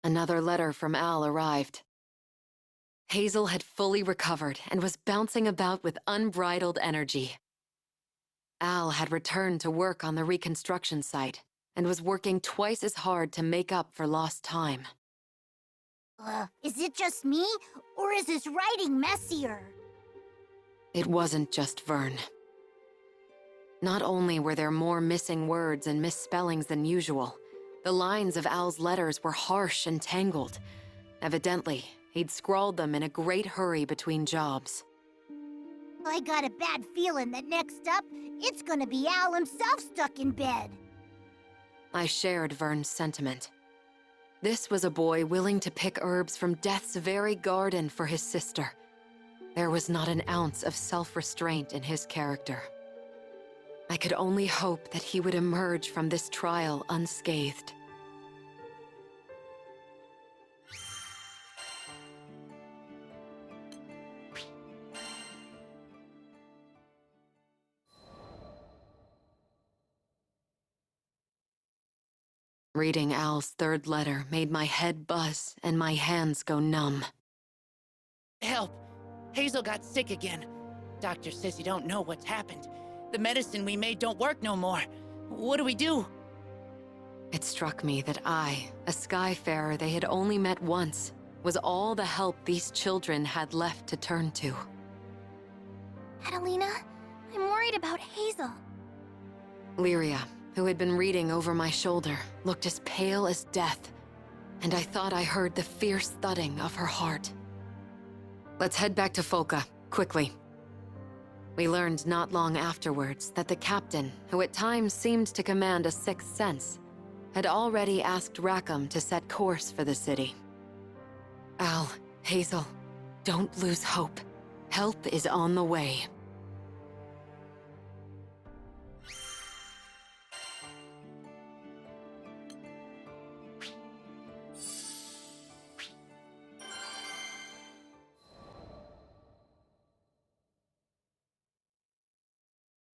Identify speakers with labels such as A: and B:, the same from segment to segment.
A: Another letter from Al arrived. Hazel had fully recovered and was bouncing about with unbridled energy. Al had returned to work on the reconstruction site and was working twice as hard to make up for lost time.
B: Is it just me, or is his writing messier?
A: It wasn't just Vern. Not only were there more missing words and misspellings than usual, the lines of Al's letters were harsh and tangled. Evidently, he'd scrawled them in a great hurry between jobs.
B: I got a bad feeling that next up, it's gonna be Al himself stuck in bed.
A: I shared Vern's sentiment. This was a boy willing to pick herbs from death's very garden for his sister. There was not an ounce of self-restraint in his character. I could only hope that he would emerge from this trial unscathed. Reading Al's third letter made my head buzz and my hands go numb.
C: Help! Hazel got sick again. Doctor says you don't know what's happened. The medicine we made don't work no more. What do we do?
A: It struck me that I, a Skyfarer they had only met once, was all the help these children had left to turn to.
B: Catalina, I'm worried about Hazel.
A: Lyria, who had been reading over my shoulder, looked as pale as death, and I thought I heard the fierce thudding of her heart. Let's head back to Folka, quickly. We learned not long afterwards that the captain, who at times seemed to command a sixth sense, had already asked Rackham to set course for the city. Al, Hazel, don't lose hope. Help is on the way.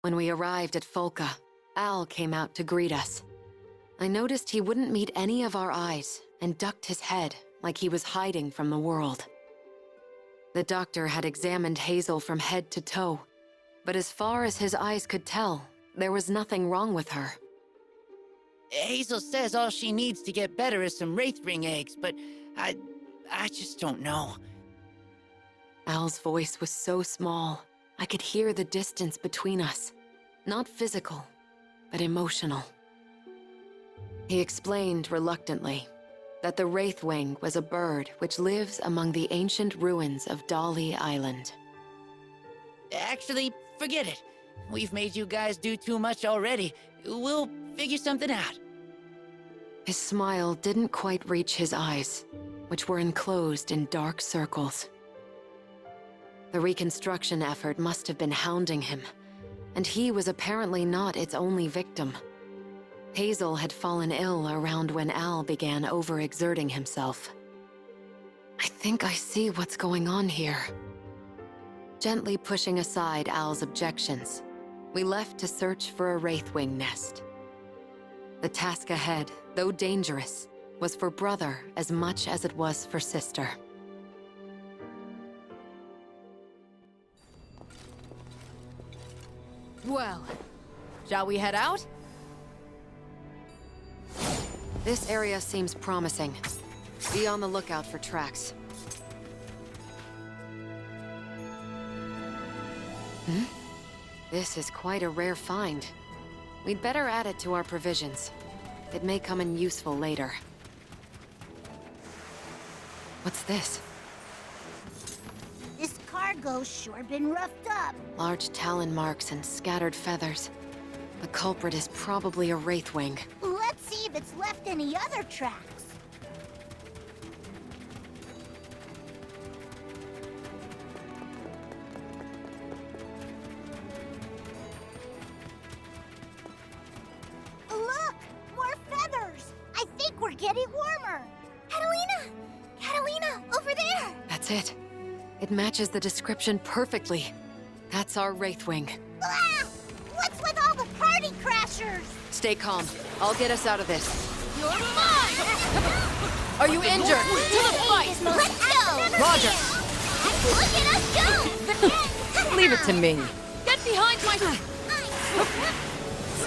A: When we arrived at Folka, Al came out to greet us. I noticed he wouldn't meet any of our eyes and ducked his head like he was hiding from the world. The doctor had examined Hazel from head to toe, but as far as his eyes could tell, there was nothing wrong with her.
C: Hazel says all she needs to get better is some Wraithring eggs, but I just don't know.
A: Al's voice was so small, I could hear the distance between us. Not physical, but emotional. He explained reluctantly that the Wraithwing was a bird which lives among the ancient ruins of Dali Island.
C: Actually, forget it. We've made you guys do too much already. We'll figure something out.
A: His smile didn't quite reach his eyes, which were enclosed in dark circles. The reconstruction effort must have been hounding him, and he was apparently not its only victim. Hazel had fallen ill around when Al began overexerting himself. I think I see what's going on here. Gently pushing aside Al's objections, we left to search for a Wraithwing nest. The task ahead, though dangerous, was for brother as much as it was for sister.
D: Well, shall we head out?
A: This area seems promising. Be on the lookout for tracks. This is quite a rare find. We'd better add it to our provisions. It may come in useful later. What's this?
B: This cargo's sure been roughed up.
A: Large talon marks and scattered feathers. The culprit is probably a Wraithwing.
B: Let's see if it's left any other tracks. Look! More feathers! I think we're getting warmer! Catalina! Catalina, over there!
A: That's it. It matches the description perfectly. That's our Wraithwing.
B: Ah! What's with all the party crashers?
A: Stay calm. I'll get us out of this.
D: You're mine! Are you injured? To the fight!
B: Let's go!
D: Roger!
B: Look at us go!
D: Leave it to me. Get behind my...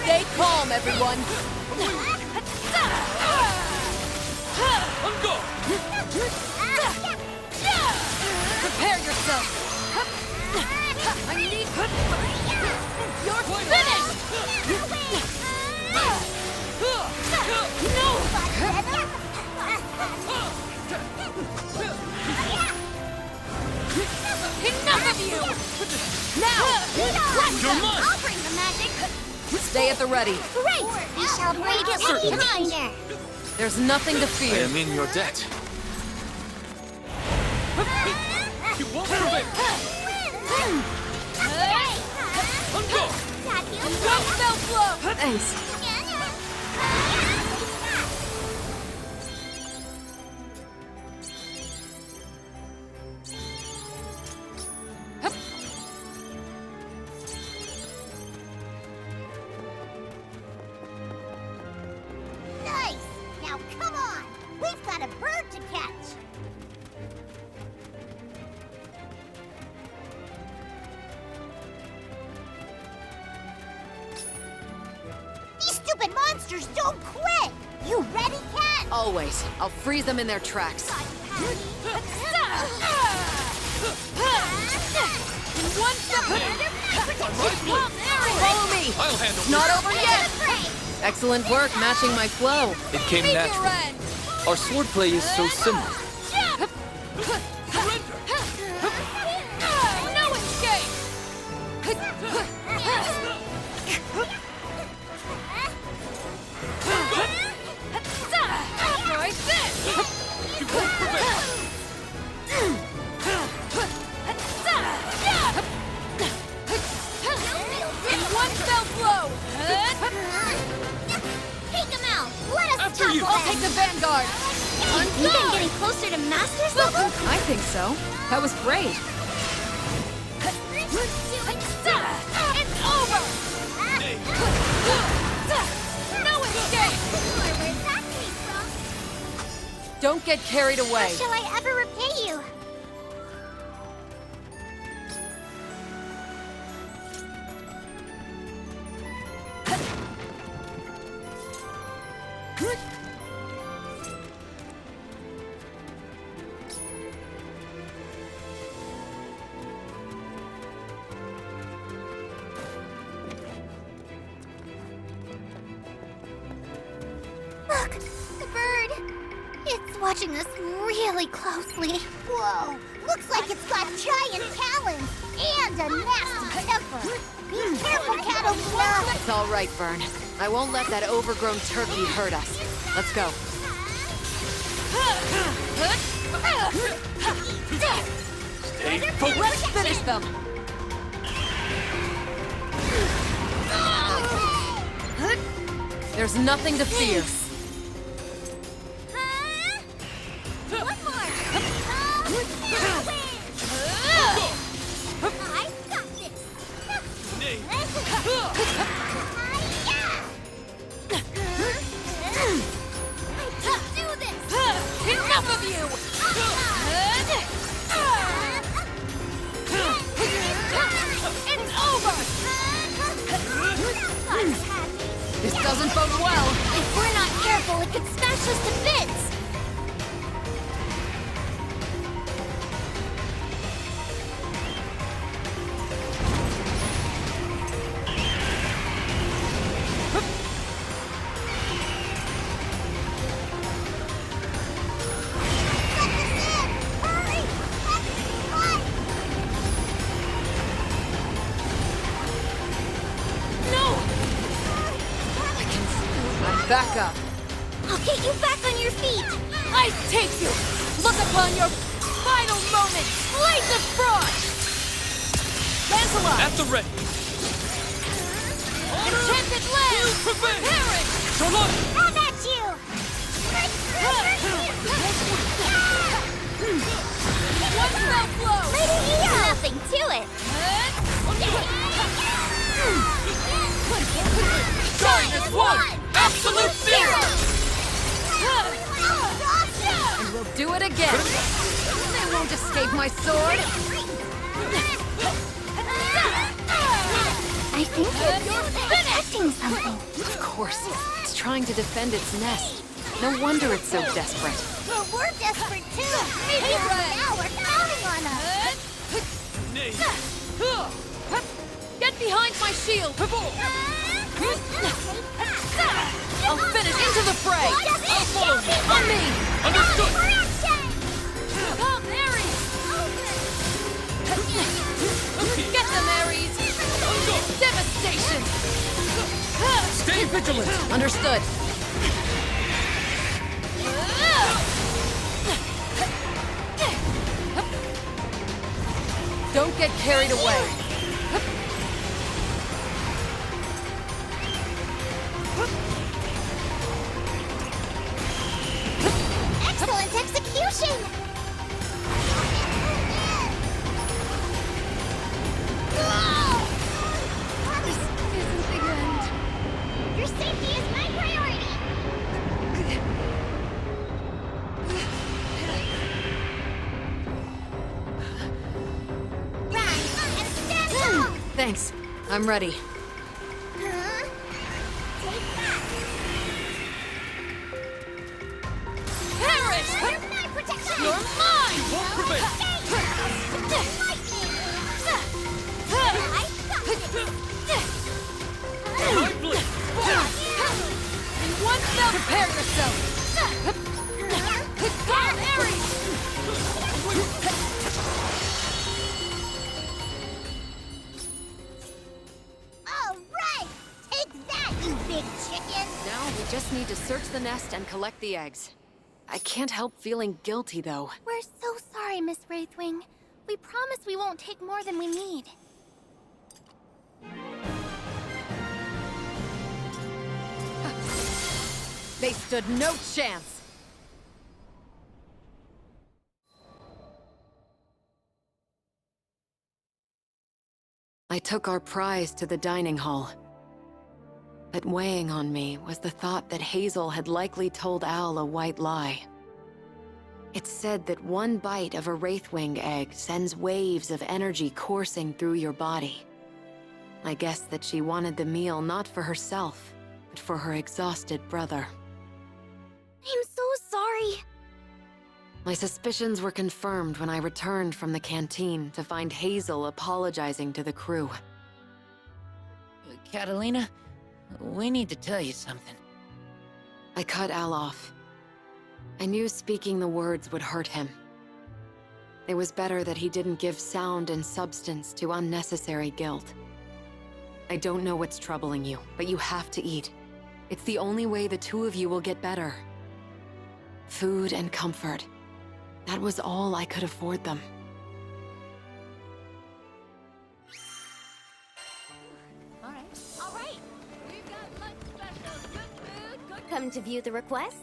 D: Stay calm, everyone. Prepare yourself. I need... You're finished! No! Enough of you! Now!
B: You're mine! I'll bring the magic!
D: Stay at the ready.
B: Great! We shall break it behind her!
D: There's nothing to
E: I
D: fear.
E: am in your debt. You won't prevail.
D: One fell blow! Thanks.
B: Nice! Now come on! We've got a bird to catch! These stupid monsters don't quit! You ready, Cat?
A: Always. I'll freeze them in their tracks.
D: One step. Follow me.
E: I'll handle
D: It's not over yet. Excellent work matching my flow.
E: it. It came
D: Meet your
E: natural.
D: end.
E: Our swordplay is so similar.
D: No escape. Right there.
E: You won't prevail.
D: One fell blow.
B: Take him out! Let us
E: After
B: topple
E: you.
B: them.
D: I'll take the vanguard.
B: You've been getting closer to Master's level?
D: I think so. That was great.
B: It's
D: over. No escape.
B: Where's that came from?
D: Don't get carried away.
B: How shall I ever repay you? Look, the bird. It's watching us really closely. Whoa, looks like it's got giant talons and a nasty temper. Be careful, Catalina.
A: It's all right, Vern. I won't let that overgrown turkey hurt us. Let's go.
E: Stay focused.
D: Let's finish them. There's nothing to fear.
B: One more. I got this.
E: Nay.
B: I can do this.
D: Enough of you! It's over! This doesn't bode well.
B: If we're not careful, it could smash us to bits.
D: Back up.
B: I'll get you back on your feet.
D: I take you! Look upon your final moment! Blaze of frost! Lancelot!
E: At the ready.
D: Enchanted land! Prepare it!
E: Charlotte!
B: Have at you.
D: One fell blow!
B: Nothing to it.
E: Darkness one! Absolute zero!
D: do it again! They won't escape my sword!
B: I think it's protecting something.
A: Of course, it's trying to defend its nest. No wonder it's so desperate.
B: Well, we're desperate too. Maybe now we're counting on us.
E: Nay.
D: Get behind my shield! I'll finish into the fray!
E: I'll follow you.
D: On me!
E: Understood.
D: Come, Ares! Get them, Ares! Devastation!
E: Stay vigilant.
D: Understood. Don't get carried away.
B: Excellent execution! This isn't the end. Your safety is my priority! Rise and stand tall!
A: Thanks. I'm ready.
B: Huh? Take that!
D: Perish!
B: You're my protection!
D: You're mine!
E: Won't prevail. My blade.
D: In one fell, prepare yourself! Come, Ares!
B: All right! Take that, you big chicken!
A: Now we just need to search the nest and collect the eggs. I can't help feeling guilty, though.
B: We're so sorry, Miss Wraithwing. We promise we won't take more than we need.
D: They stood no chance!
A: I took our prize to the dining hall. But weighing on me was the thought that Hazel had likely told Al a white lie. It said that one bite of a Wraithwing egg sends waves of energy coursing through your body. I guess that she wanted the meal not for herself, but for her exhausted brother.
B: I'm so sorry.
A: My suspicions were confirmed when I returned from the canteen to find Hazel apologizing to the crew.
C: Catalina, we need to tell you something.
A: I cut Al off. I knew speaking the words would hurt him. It was better that he didn't give sound and substance to unnecessary guilt. I don't know what's troubling you, but you have to eat. It's the only way the two of you will get better. Food and comfort. That was all I could afford them.
B: All right. We've got lunch specials. Good food, good. Come to view the requests?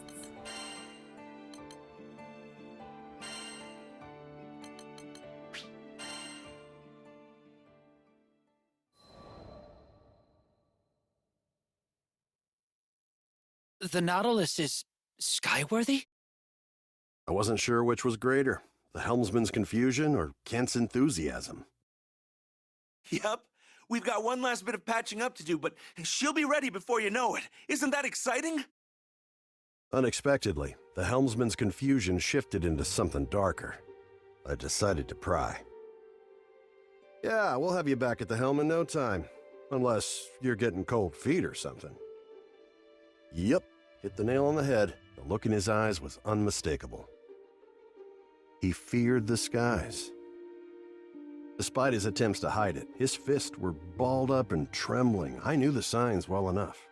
C: The Nautilus is skyworthy?
F: I wasn't sure which was greater, the helmsman's confusion or Kent's enthusiasm.
G: Yep. We've got one last bit of patching up to do, but she'll be ready before you know it. Isn't that exciting?
F: Unexpectedly, the helmsman's confusion shifted into something darker. I decided to pry. Yeah, we'll have you back at the helm in no time. Unless you're getting cold feet or something. Yep, hit the nail on the head. The look in his eyes was unmistakable. He feared the skies. Despite his attempts to hide it, his fists were balled up and trembling. I knew the signs well enough.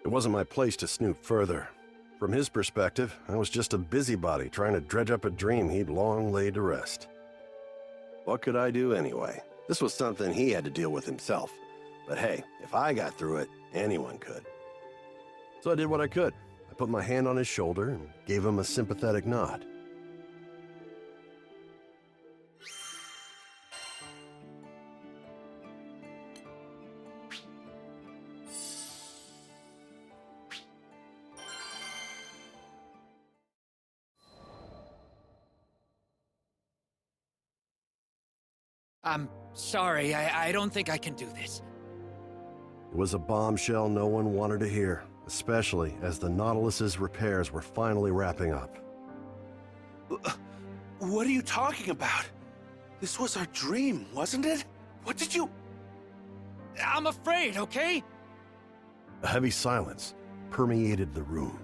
F: It wasn't my place to snoop further. From his perspective, I was just a busybody trying to dredge up a dream he'd long laid to rest. What could I do anyway? This was something he had to deal with himself. But hey, if I got through it, anyone could. So I did what I could. I put my hand on his shoulder and gave him a sympathetic nod.
C: I'm sorry, I don't think I can do this.
F: It was a bombshell no one wanted to hear, especially as the Nautilus's repairs were finally wrapping up.
G: What are you talking about? This was our dream, wasn't it? What did you...
C: I'm afraid, okay?
F: A heavy silence permeated the room.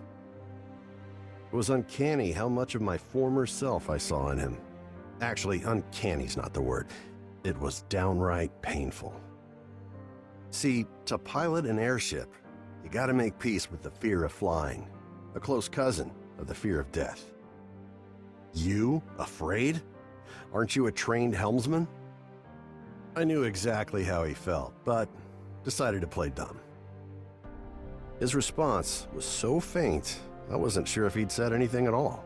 F: It was uncanny how much of my former self I saw in him. Actually, uncanny's not the word. It was downright painful. See, to pilot an airship, you gotta make peace with the fear of flying, a close cousin of the fear of death. You? Afraid? Aren't you a trained helmsman? I knew exactly how he felt, but decided to play dumb. His response was so faint, I wasn't sure if he'd said anything at all.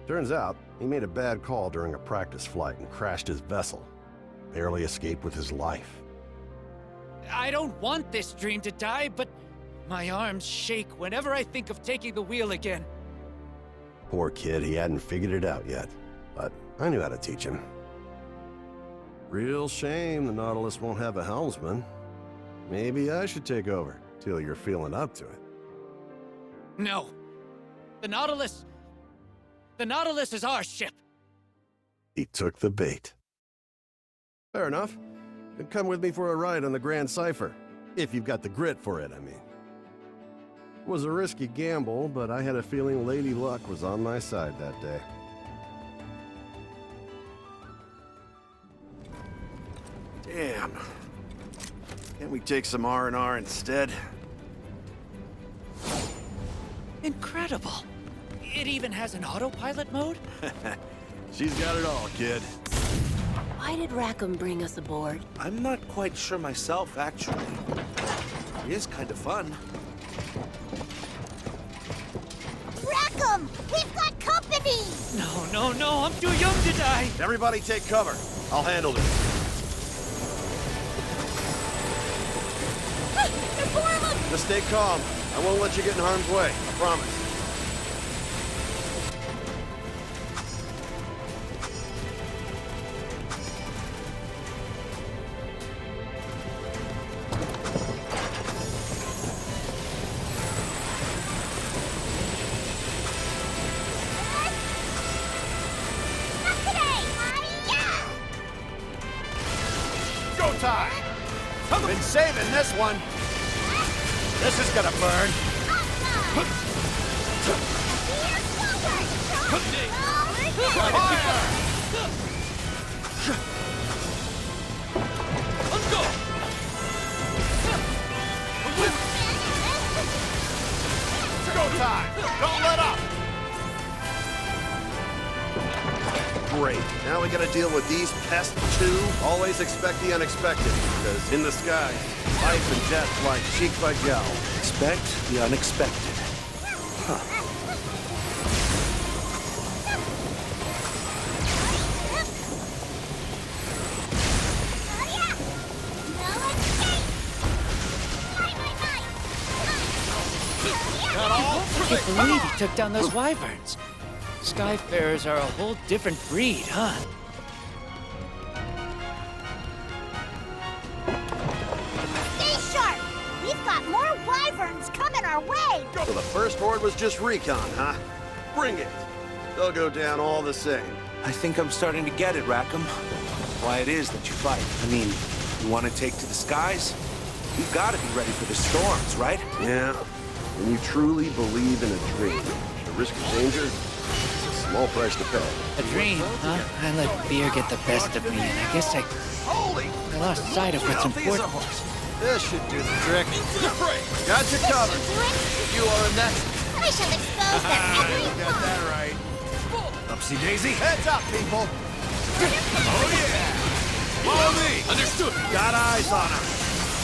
F: Turns out, he made a bad call during a practice flight and crashed his vessel. Barely escaped with his life.
C: I don't want this dream to die, but my arms shake whenever I think of taking the wheel again.
F: Poor kid, he hadn't figured it out yet, but I knew how to teach him. Real shame the Nautilus won't have a helmsman. Maybe I should take over, till you're feeling up to it.
C: No. The Nautilus is our ship.
F: He took the bait. Fair enough. Then come with me for a ride on the Grand Cipher. If you've got the grit for it, I mean. It was a risky gamble, but I had a feeling Lady Luck was on my side that day. Damn. Can't we take some R&R instead?
C: Incredible. It even has an autopilot mode?
F: She's got it all, kid.
D: Why did Rackham bring us aboard?
G: I'm not quite sure myself, actually. It is kind of fun.
B: Rackham! We've got company!
C: No, I'm too young to die!
F: Everybody take cover. I'll handle this. Just stay calm. I won't let you get in harm's way. I promise. Go time! Been saving this one. This is gonna burn. Fire!
E: Let's go!
F: Go time! Don't let up! Great. Now we gotta deal with these pests too. Always expect the unexpected, because in the sky, life and death lie cheek by jowl.
G: Expect the unexpected.
C: I can't believe he took down those wyverns. Skyfarers are a whole different breed, huh?
B: Stay sharp! We've got more wyverns coming our way!
F: So the first horde was just recon, huh? Bring it. They'll go down all the same.
G: I think I'm starting to get it, Rackham. Why it is that you fight. I mean, you want to take to the skies? You've got to be ready for the storms, right?
F: Yeah. When you truly believe in a dream, the risk of danger is a small price to pay.
C: A dream, huh? I let fear get the best of me, and I guess I lost sight of what's important.
F: This should do the trick. Got you covered. You are a next.
B: I shall expose them every
F: Got that right. Upsy daisy. Heads up, people. Oh yeah. Follow me.
E: Understood.
F: Got eyes on him.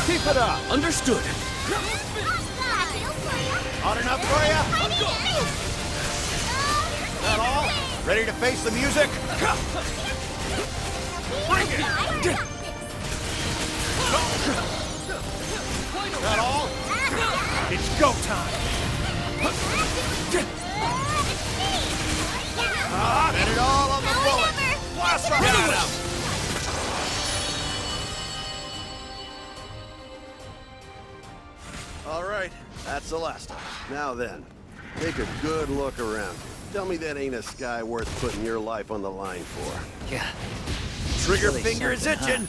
F: Keep it up.
E: Understood.
F: Hot enough for you? That all? Ready to face the music? Bring it! That all? It's go time! Bet it all on the bullet! Blast off! Celeste, now then, take a good look around. Tell me that ain't a sky worth putting your life on the line for.
C: Yeah.
F: Trigger
C: Really
F: finger's
C: something,
F: itching.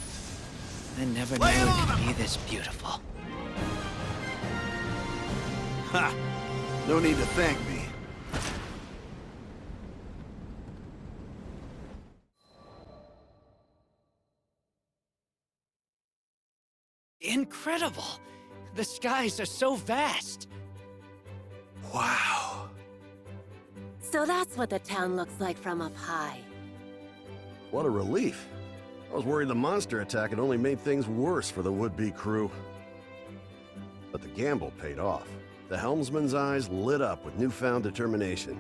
C: I never knew
F: Lay it
C: it
F: on
C: could be this beautiful.
F: Ha! No need to thank me.
C: Incredible! The skies are so vast.
F: Wow.
H: So that's what the town looks like from up high.
F: What a relief. I was worried the monster attack had only made things worse for the would-be crew. But the gamble paid off. The helmsman's eyes lit up with newfound determination.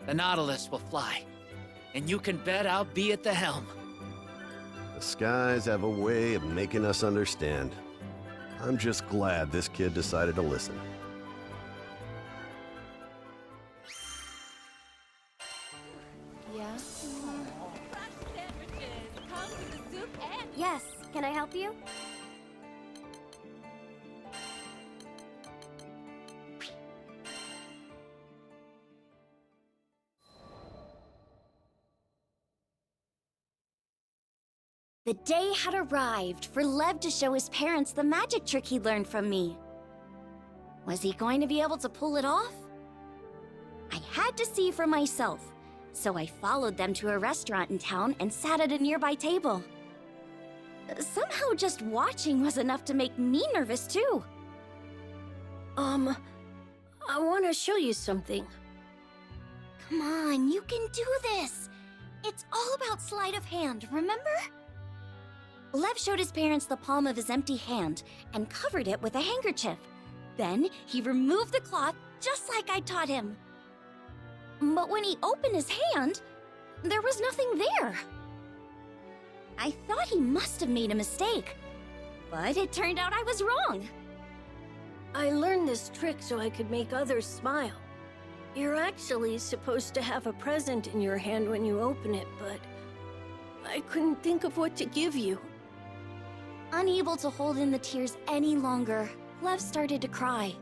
C: The Nautilus will fly, and you can bet I'll be at the helm.
F: The skies have a way of making us understand. I'm just glad this kid decided to listen.
H: Yeah?
B: Yes, can I help you? The day had arrived for Lev to show his parents the magic trick he learned from me. Was he going to be able to pull it off? I had to see for myself, so I followed them to a restaurant in town and sat at a nearby table. Somehow just watching was enough to make me nervous too.
H: I want to show you something.
B: Come on, you can do this! It's all about sleight of hand, remember? Lev showed his parents the palm of his empty hand and covered it with a handkerchief. Then he removed the cloth just like I taught him. But when he opened his hand, there was nothing there. I thought he must have made a mistake, but it turned out I was wrong.
H: I learned this trick so I could make others smile. You're actually supposed to have a present in your hand when you open it, but I couldn't think of what to give you.
B: Unable to hold in the tears any longer, Lev started to cry.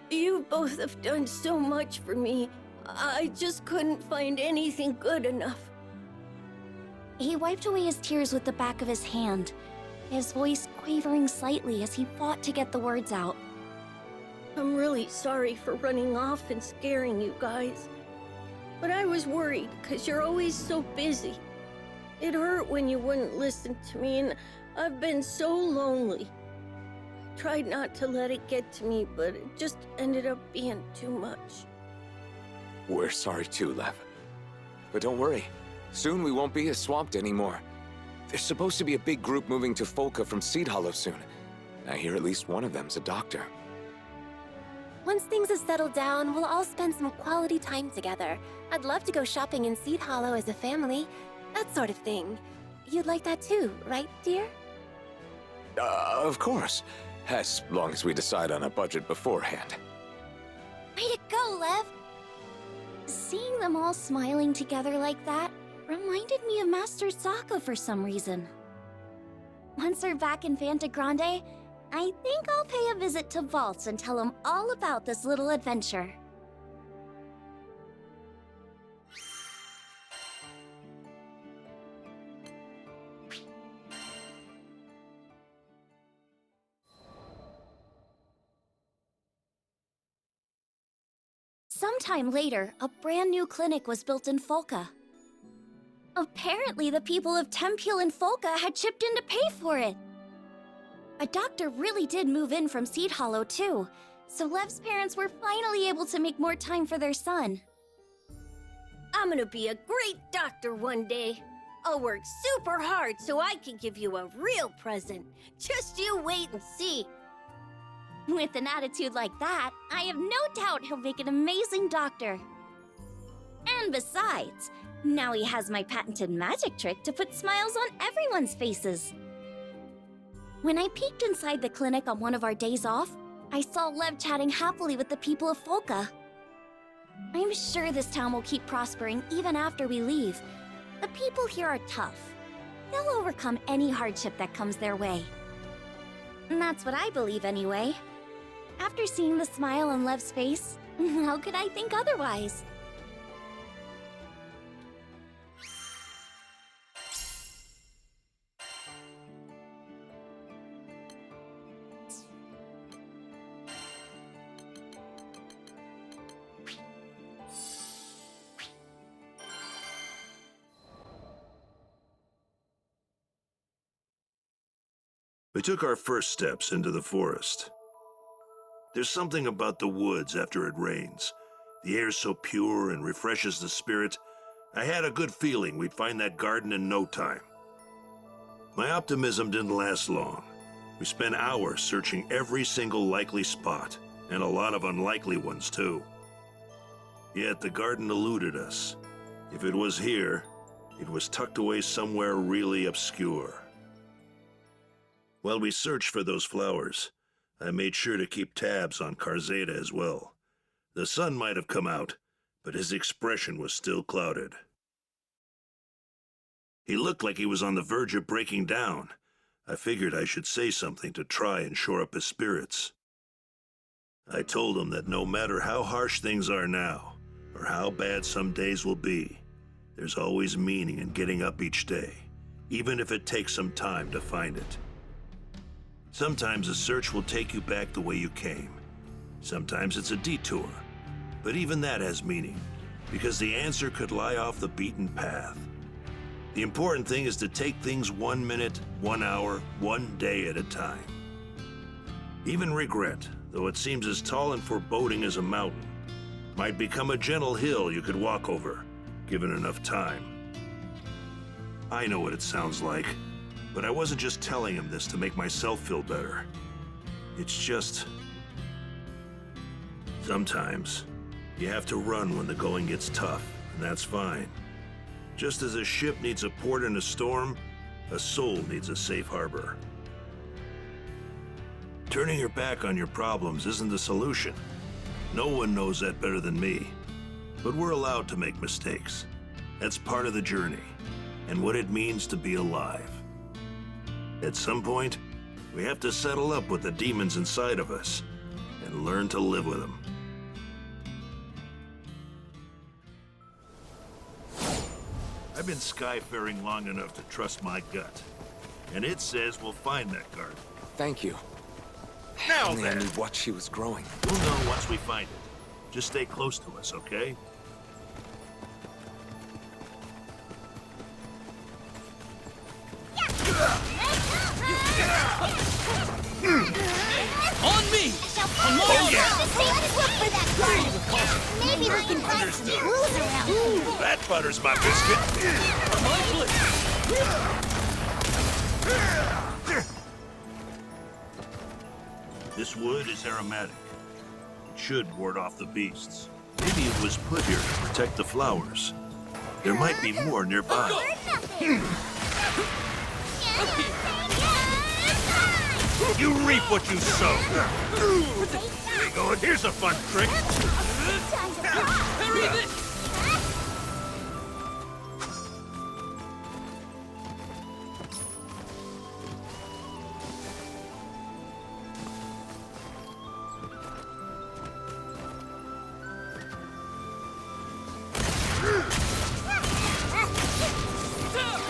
H: You both have done so much for me. I just couldn't find anything good enough.
B: He wiped away his tears with the back of his hand, his voice quavering slightly as he fought to get the words out.
H: I'm really sorry for running off and scaring you guys. But I was worried because you're always so busy. It hurt when you wouldn't listen to me, and I've been so lonely. I tried not to let it get to me, but it just ended up being too much.
I: We're sorry too, Lev. But don't worry. Soon we won't be as swamped anymore. There's supposed to be a big group moving to Folka from Seed Hollow soon. I hear at least one of them's a doctor.
J: Once things have settled down, we'll all spend some quality time together. I'd love to go shopping in Seed Hollow as a family. That sort of thing. You'd like that too, right, dear?
I: Of course. As long as we decide on a budget beforehand.
B: Way to go, Lev! Seeing them all smiling together like that reminded me of Master Sokka for some reason. Once we're back in Fanta Grande, I think I'll pay a visit to Vaults and tell him all about this little adventure. Sometime later, a brand new clinic was built in Folka. Apparently, the people of Tempule and Folka had chipped in to pay for it. A doctor really did move in from Seed Hollow, too, so Lev's parents were finally able to make more time for their son.
H: I'm gonna be a great doctor one day. I'll work super hard so I can give you a real present. Just you wait and see.
B: With an attitude like that, I have no doubt he'll make an amazing doctor. And besides, now he has my patented magic trick to put smiles on everyone's faces. When I peeked inside the clinic on one of our days off, I saw Lev chatting happily with the people of Folka. I'm sure this town will keep prospering even after we leave. The people here are tough. They'll overcome any hardship that comes their way. And that's what I believe anyway. After seeing the smile on Lev's face, how could I think otherwise?
K: We took our first steps into the forest. There's something about the woods after it rains. The air's so pure and refreshes the spirit. I had a good feeling we'd find that garden in no time. My optimism didn't last long. We spent hours searching every single likely spot, and a lot of unlikely ones too. Yet the garden eluded us. If it was here, it was tucked away somewhere really obscure. While we searched for those flowers, I made sure to keep tabs on Karzeda as well. The sun might have come out, but his expression was still clouded. He looked like he was on the verge of breaking down. I figured I should say something to try and shore up his spirits. I told him that no matter how harsh things are now, or how bad some days will be, there's always meaning in getting up each day, even if it takes some time to find it. Sometimes a search will take you back the way you came. Sometimes it's a detour. But even that has meaning, because the answer could lie off the beaten path. The important thing is to take things 1 minute, 1 hour, 1 day at a time. Even regret, though it seems as tall and foreboding as a mountain, might become a gentle hill you could walk over, given enough time. I know what it sounds like. But I wasn't just telling him this to make myself feel better. It's just... sometimes, you have to run when the going gets tough, and that's fine. Just as a ship needs a port in a storm, a soul needs a safe harbor. Turning your back on your problems isn't the solution. No one knows that better than me. But we're allowed to make mistakes. That's part of the journey, and what it means to be alive. At some point, we have to settle up with the demons inside of us and learn to live with them. I've been skyfaring long enough to trust my gut, and it says we'll find that garden.
I: Thank you.
K: Now
I: Only I
K: then,
I: knew what she was growing.
K: we'll know once we find it. Just stay close to us, okay?
E: On me! Come on!
K: Oh, yeah!
B: Let's look for that garden. Maybe we can find some clues around.
K: That butters my biscuit.
E: My blade!
K: This wood is aromatic. It should ward off the beasts. Maybe it was put here to protect the flowers. There might be more nearby. You reap what you sow. There you go, and here's a fun trick.
E: Parry this!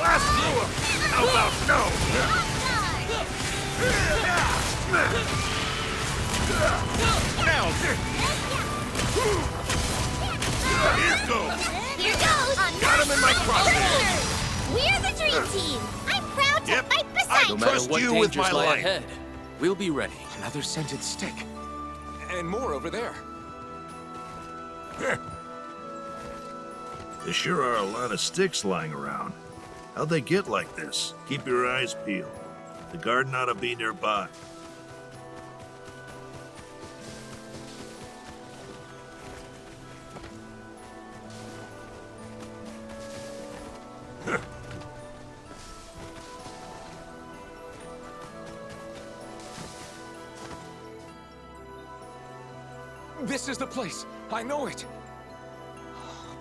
K: Last blow. How about no? Now, here goes.
B: Here goes.
K: Got him in my crosshairs.
B: We're the dream team. I'm proud to
K: Yep.
B: fight beside
K: No
B: you.
K: matter Trust what you with
E: dangers
K: my
E: lie
K: life.
E: ahead, we'll be ready.
I: Another scented stick. And more over there.
K: There sure are a lot of sticks lying around. How'd they get like this? Keep your eyes peeled. The garden ought to be nearby.
I: This is the place. I know it.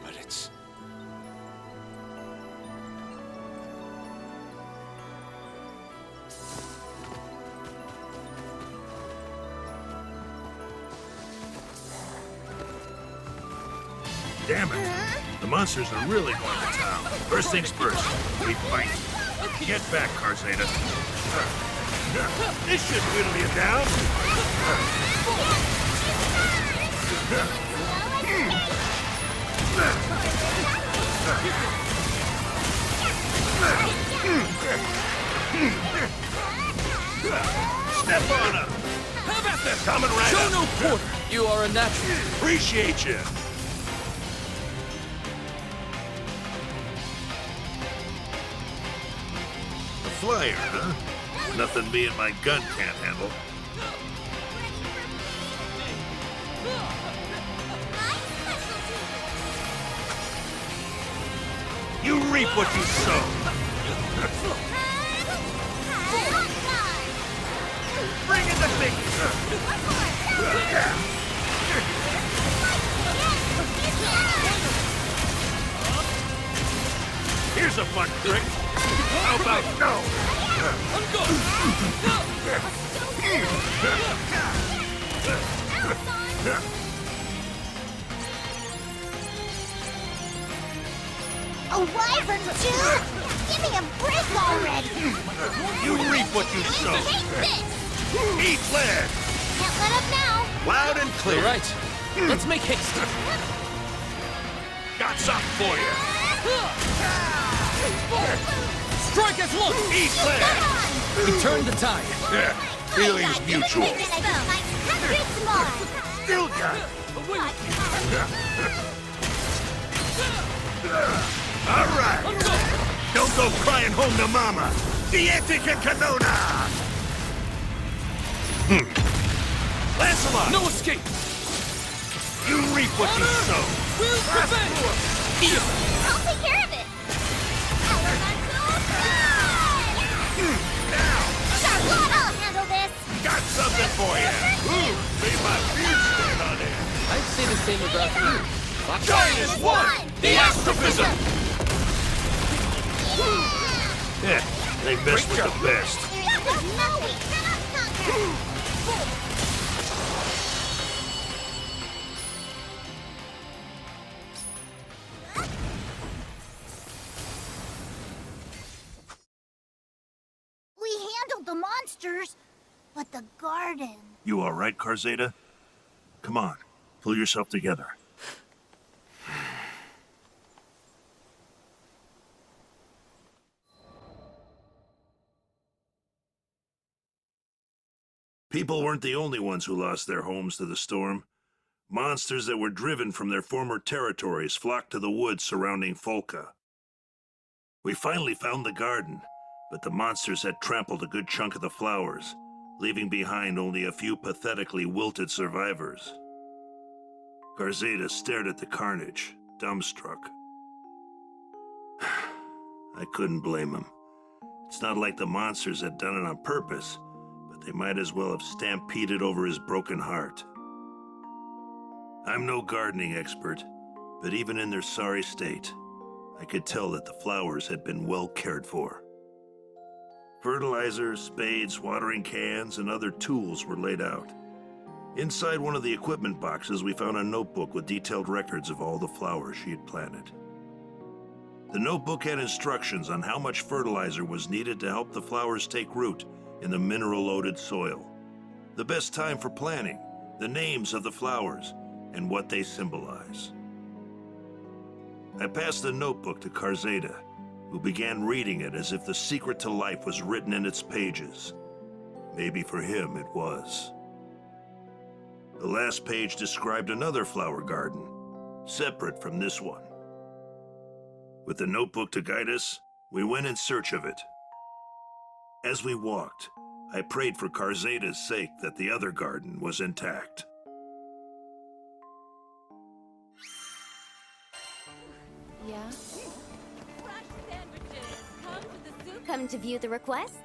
I: But it's...
K: Damn it. The monsters are really going to town. First things first, we fight. Get back, Karzeda. This should whittle you down. Step on up.
E: How about this?
K: Coming right
E: Show
K: up.
E: no quarter. You are a natural.
K: Appreciate you. A flyer, huh? Nothing me and my gun can't handle. You reap what you sow. Bring in the biggies. Here's a fun trick. How about no?
B: A wyvern too? Give me a break already!
K: You reap what you sow.
B: Take this!
K: Eat lead.
B: Can't let up now!
K: Loud and clear.
E: All right. Let's make haste.
K: Got something for you.
E: Strike as one.
K: Eat lead.
E: We turn the tide.
K: Yeah. Feelings mutual. Still got it. All right. Don't go crying home to mama. Diética canona. Lancelot.
E: No escape.
K: You reap what you sow.
E: We'll prevent.
B: I'll take care of it! Charlotte, I'll handle this!
K: Got something for you. Ooh, made my beard stand on end.
E: I'd say the same about you.
K: Giant is one. The astrophism. Yeah, they mess with the best.
B: We handled the monsters, but the garden...
K: You all right, Karzeda? Come on, pull yourself together. People weren't the only ones who lost their homes to the storm. Monsters that were driven from their former territories flocked to the woods surrounding Folka. We finally found the garden, but the monsters had trampled a good chunk of the flowers, leaving behind only a few pathetically wilted survivors. Karzeda stared at the carnage, dumbstruck. I couldn't blame him. It's not like the monsters had done it on purpose, but they might as well have stampeded over his broken heart. I'm no gardening expert, but even in their sorry state, I could tell that the flowers had been well cared for. Fertilizer, spades, watering cans, and other tools were laid out. Inside one of the equipment boxes, we found a notebook with detailed records of all the flowers she had planted. The notebook had instructions on how much fertilizer was needed to help the flowers take root in the mineral-loaded soil, the best time for planting, the names of the flowers, and what they symbolize. I passed the notebook to Karzeda, who began reading it as if the secret to life was written in its pages. Maybe for him it was. The last page described another flower garden, separate from this one. With the notebook to guide us, we went in search of it. As we walked, I prayed for Karzeda's sake that the other garden was intact.
J: Yeah? Come to view the requests?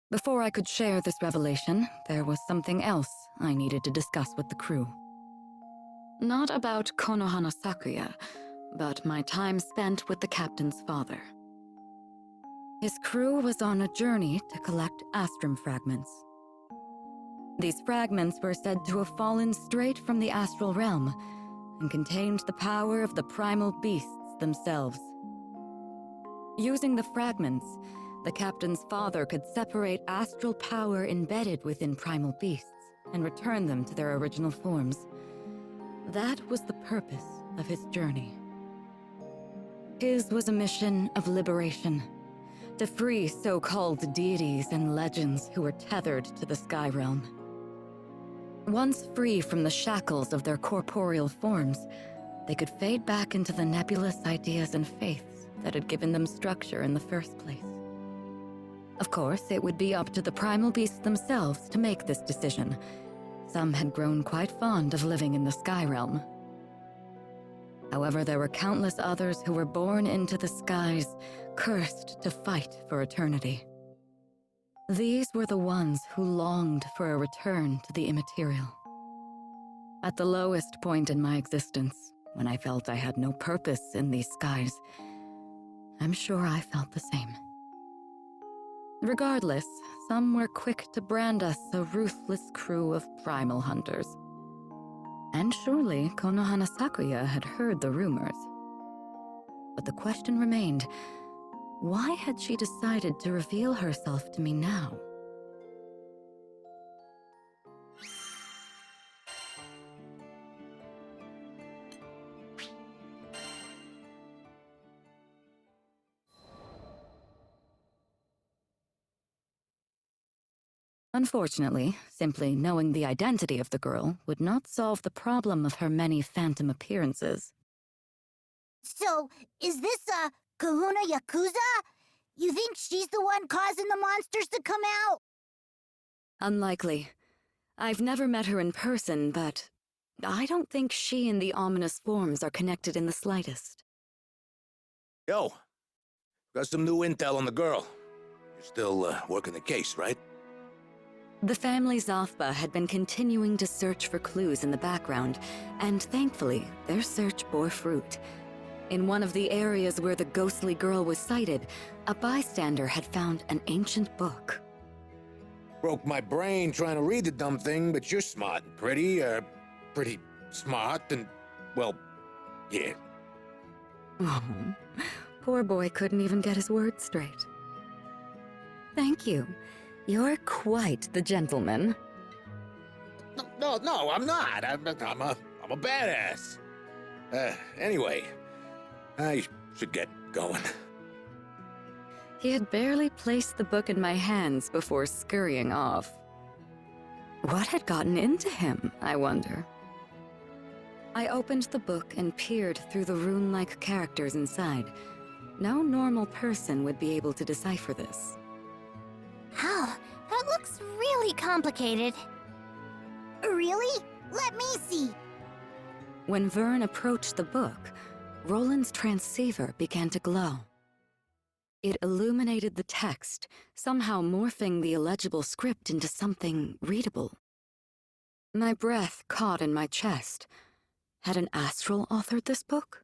L: Before I could share this revelation, there was something else I needed to discuss with the crew. Not about Konohana Sakuya, but my time spent with the captain's father. His crew was on a journey to collect astrum fragments. These fragments were said to have fallen straight from the astral realm and contained the power of the primal beasts themselves. Using the fragments, the captain's father could separate astral power embedded within primal beasts and return them to their original forms. That was the purpose of his journey. His was a mission of liberation, to free so-called deities and legends who were tethered to the sky realm. Once free from the shackles of their corporeal forms, they could fade back into the nebulous ideas and faiths that had given them structure in the first place. Of course, it would be up to the primal beasts themselves to make this decision. Some had grown quite fond of living in the sky realm. However, there were countless others who were born into the skies, cursed to fight for eternity. These were the ones who longed for a return to the immaterial. At the lowest point in my existence, when I felt I had no purpose in these skies, I'm sure I felt the same. Regardless, some were quick to brand us a ruthless crew of primal hunters. And surely Konohana Sakuya had heard the rumors. But the question remained, why had she decided to reveal herself to me now? Unfortunately, simply knowing the identity of the girl would not solve the problem of her many phantom appearances.
B: So, is this, Kahuna Yakuza? You think she's the one causing the monsters to come out?
L: Unlikely. I've never met her in person, but I don't think she and the ominous forms are connected in the slightest.
M: Yo, got some new intel on the girl. You're still, working the case, right?
L: The family Zafba had been continuing to search for clues in the background, and thankfully, their search bore fruit. In one of the areas where the ghostly girl was sighted, a bystander had found an ancient book.
M: Broke my brain trying to read the dumb thing, but you're smart and pretty smart and, well, yeah.
L: Oh, poor boy couldn't even get his words straight. Thank you. You're quite the gentleman.
M: No, I'm not. I'm a badass. Anyway, I should get going.
L: He had barely placed the book in my hands before scurrying off. What had gotten into him, I wonder? I opened the book and peered through the rune-like characters inside. No normal person would be able to decipher this.
B: Oh, that looks really complicated. Really? Let me see.
L: When Vern approached the book, Roland's transceiver began to glow. It illuminated the text, somehow morphing the illegible script into something readable. My breath caught in my chest. Had an astral authored this book?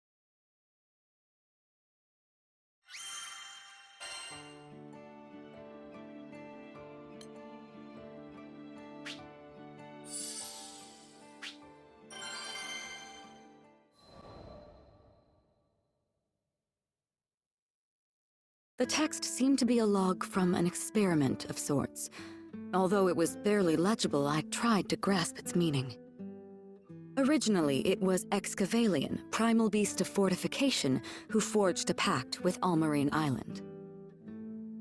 L: The text seemed to be a log from an experiment of sorts. Although it was barely legible, I tried to grasp its meaning. Originally, it was Excavalion, primal beast of fortification, who forged a pact with Almarine Island.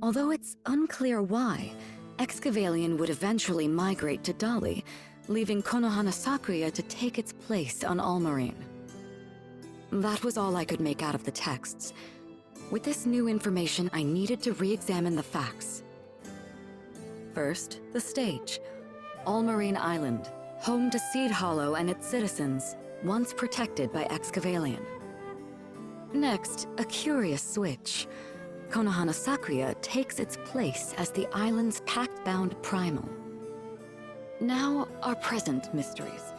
L: Although it's unclear why, Excavalion would eventually migrate to Dali, leaving Konohana Sakuya to take its place on Almarine. That was all I could make out of the texts. With this new information, I needed to re-examine the facts. First, the stage. Almarine Island, home to Seed Hollow and its citizens, once protected by Excavalion. Next, a curious switch. Konohana Sakuya takes its place as the island's pact-bound primal. Now, our present mysteries.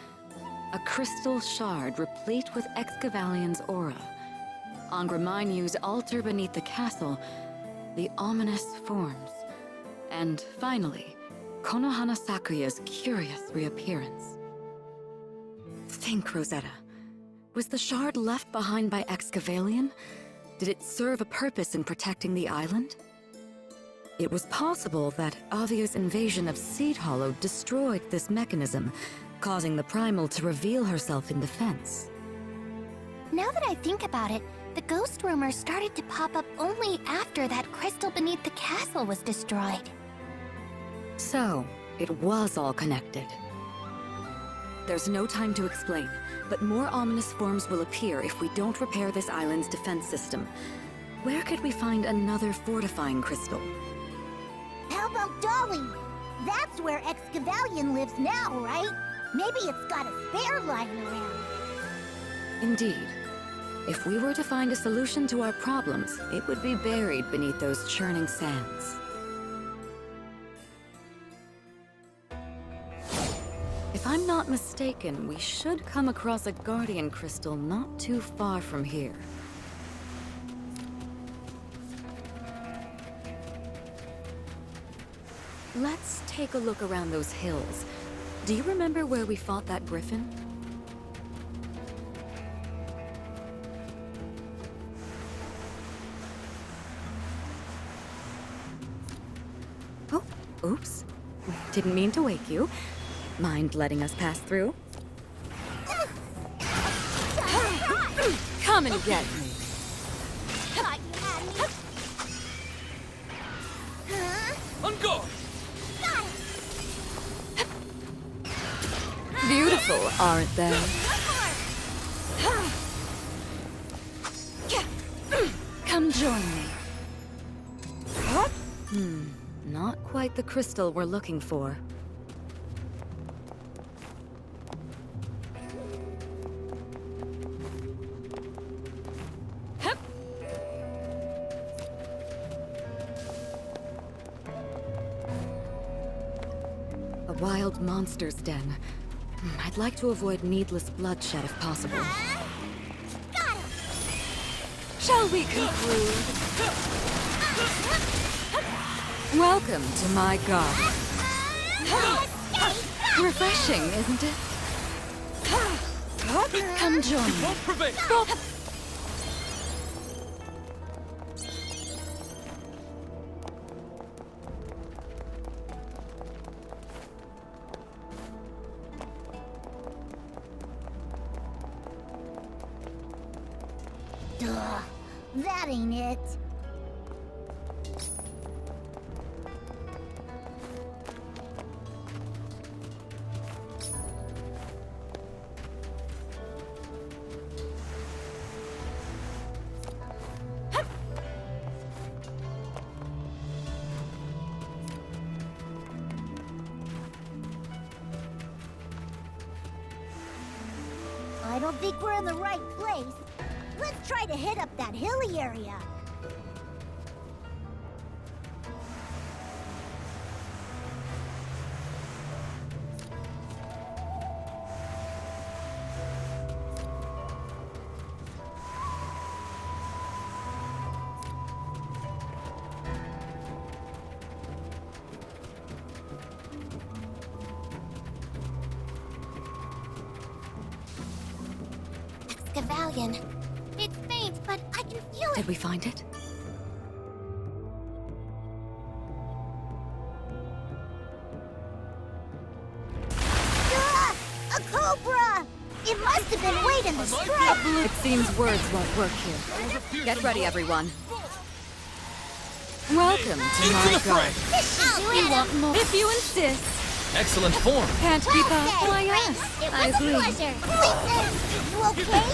L: A crystal shard replete with Excavalin's aura, on Graminu's altar beneath the castle, the ominous forms, and finally, Konohana Sakuya's curious reappearance. Think, Rosetta. Was the shard left behind by Excavalion? Did it serve a purpose in protecting the island? It was possible that Avia's invasion of Seed Hollow destroyed this mechanism, causing the Primal to reveal herself in defense.
B: Now that I think about it, the ghost rumors started to pop up only after that crystal beneath the castle was destroyed.
L: So, it was all connected. There's no time to explain, but more ominous forms will appear if we don't repair this island's defense system. Where could we find another fortifying crystal?
B: How about Dolly? That's where Excavalion lives now, right? Maybe it's got a spare lying around.
L: Indeed. If we were to find a solution to our problems, it would be buried beneath those churning sands. If I'm not mistaken, we should come across a Guardian Crystal not too far from here. Let's take a look around those hills. Do you remember where we fought that griffin? Oh, oops. Didn't mean to wake you. Mind letting us pass through? Come and get me.
E: On guard!
L: Beautiful, aren't they? Come join me. Not quite the crystal we're looking for. A wild monster's den. I'd like to avoid needless bloodshed if possible. Shall we conclude? Welcome to my garden. Refreshing, isn't it? Come join me.
E: Won't prevail!
B: Duh, that ain't it. I don't think we're in the right place. Let's try to hit up that hilly area. Excavalion. It's faint, but I can feel it.
L: Did we find it?
B: A cobra! It must have been waiting to strike.
L: It seems words won't work here. Get ready, everyone. Welcome to my garden.
B: You want more?
L: If you insist.
E: Excellent form.
L: Can't keep up. Why, yes.
B: It
L: I
B: was a
L: agree.
B: pleasure. You okay?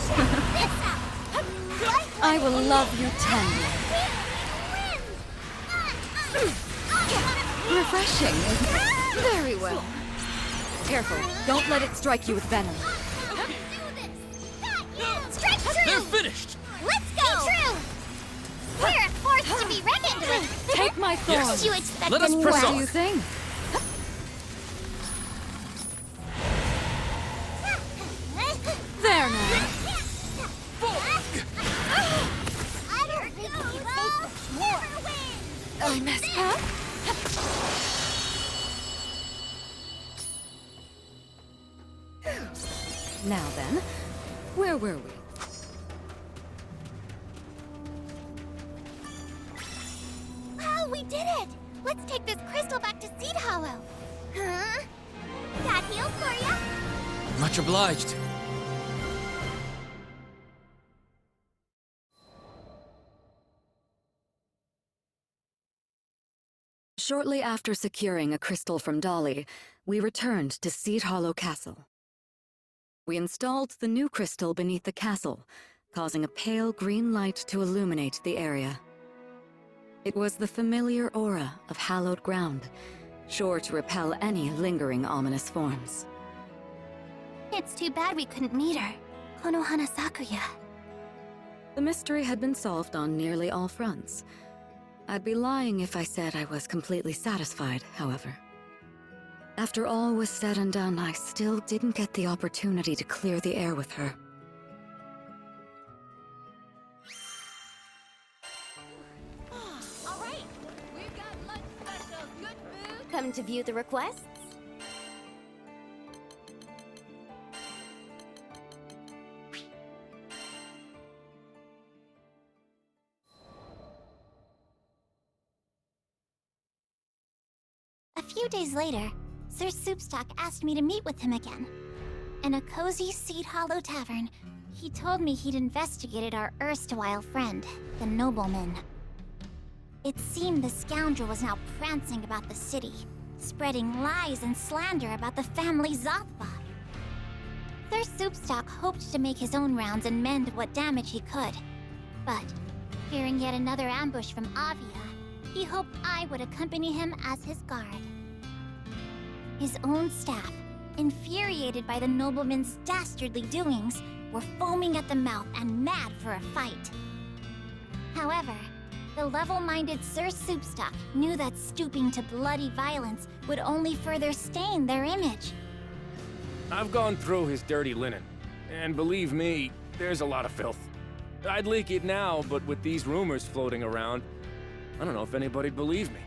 L: I will love you tenderly. Refreshing, isn't it? Very well. Careful, don't let it strike you with venom.
B: Strike true!
E: They're finished!
B: Let's go! Be true! We're a force to be reckoned with!
L: Take my thorn.
B: Did you expect
E: Let us
B: any
E: press
B: less?
L: What
E: on.
L: do you think? There now.
D: I messed up?
L: Now then, where were we?
B: Wow, we did it! Let's take this crystal back to Seed Hollow. Huh? That heal for ya?
E: Much obliged.
L: Shortly after securing a crystal from Dolly, we returned to Seed Hollow Castle. We installed the new crystal beneath the castle, causing a pale green light to illuminate the area. It was the familiar aura of hallowed ground, sure to repel any lingering ominous forms.
B: It's too bad we couldn't meet her. Konohana Sakuya.
L: The mystery had been solved on nearly all fronts. I'd be lying if I said I was completely satisfied, however. After all was said and done, I still didn't get the opportunity to clear the air with her.
D: All right, we've got lunch specials. Good food.
J: Come to view the requests?
B: A few days later, Sir Soupstock asked me to meet with him again. In a cozy Seed Hollow tavern, he told me he'd investigated our erstwhile friend, the nobleman. It seemed the scoundrel was now prancing about the city, spreading lies and slander about the family Zothba. Sir Soupstock hoped to make his own rounds and mend what damage he could. But, fearing yet another ambush from Avia, he hoped I would accompany him as his guard. His own staff, infuriated by the nobleman's dastardly doings, were foaming at the mouth and mad for a fight. However, the level-minded Sir Soupstock knew that stooping to bloody violence would only further stain their image.
N: I've gone through his dirty linen, and believe me, there's a lot of filth. I'd leak it now, but with these rumors floating around, I don't know if anybody'd believe me.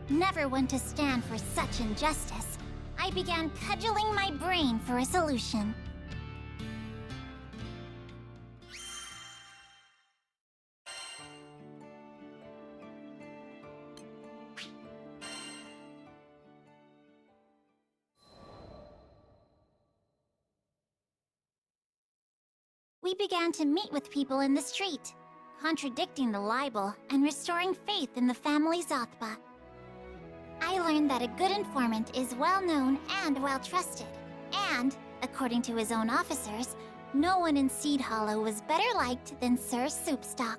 B: Never one to stand for such injustice, I began cudgeling my brain for a solution. We began to meet with people in the street, contradicting the libel and restoring faith in the family Zothba. I learned that a good informant is well known and well trusted, and, according to his own officers, no one in Seed Hollow was better liked than Sir Soupstock.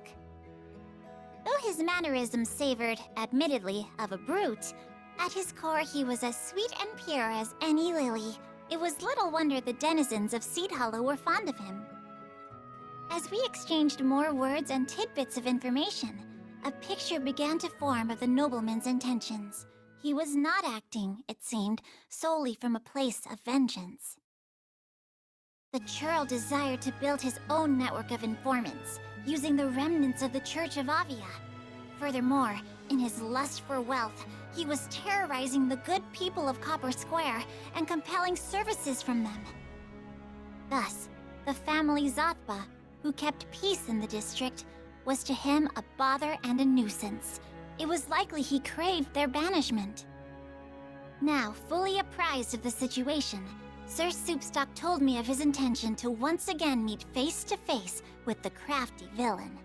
B: Though his mannerisms savored, admittedly, of a brute, at his core he was as sweet and pure as any lily. It was little wonder the denizens of Seed Hollow were fond of him. As we exchanged more words and tidbits of information, a picture began to form of the nobleman's intentions. He was not acting, it seemed, solely from a place of vengeance. The churl desired to build his own network of informants, using the remnants of the Church of Avia. Furthermore, in his lust for wealth, he was terrorizing the good people of Copper Square and compelling services from them. Thus, the family Zothba, who kept peace in the district, was to him a bother and a nuisance. It was likely he craved their banishment. Now, fully apprised of the situation, Sir Soupstock told me of his intention to once again meet face to face with the crafty villain.